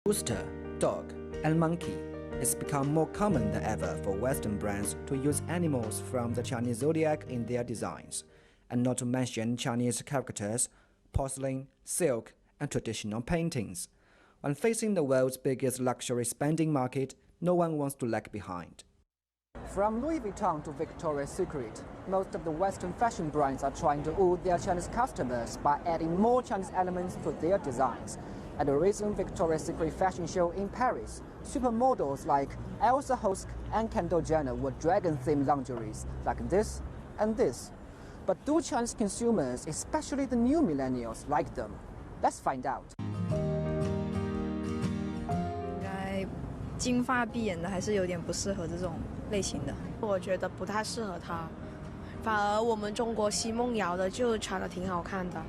Rooster, dog, and monkey. It's become more common than ever for Western brands to use animals from the Chinese zodiac in their designs, and not to mention Chinese characters, porcelain, silk, and traditional paintings. When facing the world's biggest luxury spending market, no one wants to lag behind. From Louis Vuitton to Victoria's Secret, most of the Western fashion brands are trying to woo their Chinese customers by adding more Chinese elements to their designs. At the recent Victoria's Secret fashion show in Paris, supermodels like Elsa Hosk and Kendall Jenner wore dragon-themed lingeries like this and this. But do Chinese consumers, especially the new millennials, like them? Let's find out. 应该金发碧眼的还是有点不适合这种类型的。我觉得不太适合他，反而我们中国奚梦瑶的就穿的挺好看的。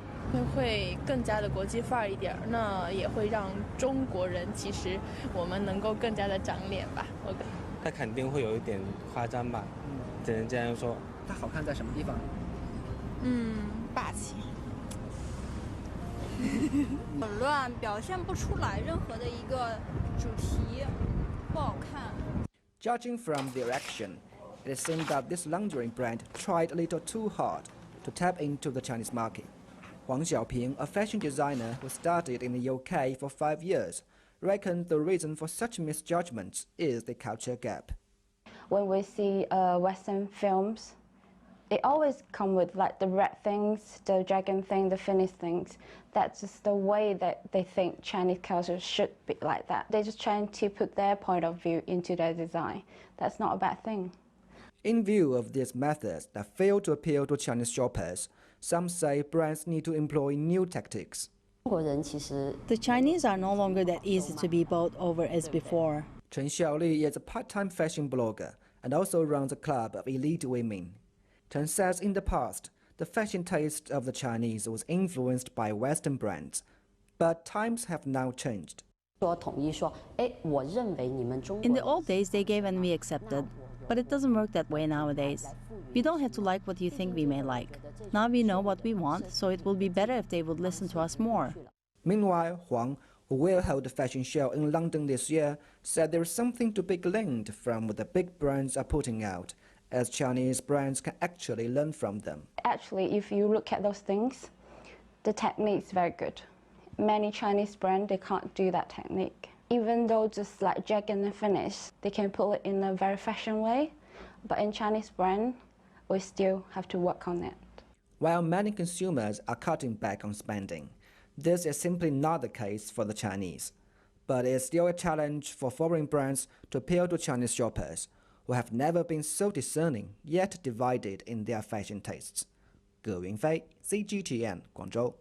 会更加的国际范儿一点，那也会让中国人其实我们能够更加的长脸吧。它肯定会有一点夸张吧，只能这样说。它好看在什么地方？霸气，很乱，表现不出来任何的一个主题，不好看。Judging from their action, it seems that this lingerie brand tried a little too hard to tap into the Chinese market. Huang Xiaoping, a fashion designer who studied in the UK for 5 years, reckoned the reason for such misjudgments is the culture gap. When we see Western films, they always come with like the red things, the dragon thing, the Finnish things. That's just the way that they think Chinese culture should be like that. They're just trying to put their point of view into their design. That's not a bad thing. In view of these methods that fail to appeal to Chinese shoppers, some say brands need to employ new tactics. The Chinese are no longer that easy to be bought over as before. Chen Xiaoli is a part-time fashion blogger and also runs a club of elite women. Chen says in the past, the fashion taste of the Chinese was influenced by Western brands, but times have now changed. In the old days, they gave and we accepted. But it doesn't work that way nowadays. We don't have to like what you think we may like. Now we know what we want, so it will be better if they would listen to us more. Meanwhile, Huang, who will hold the fashion show in London this year, said there is something to be gleaned from what the big brands are putting out, as Chinese brands can actually learn from them. Actually, if you look at those things, the technique is very good. Many Chinese brands, they can't do that technique. Even though just like dragon and Finnish, they can pull it in a very fashion way, but in Chinese brand, we still have to work on it. While many consumers are cutting back on spending, this is simply not the case for the Chinese. But it's still a challenge for foreign brands to appeal to Chinese shoppers, who have never been so discerning yet divided in their fashion tastes. Ge Yunfei, CGTN, Guangzhou.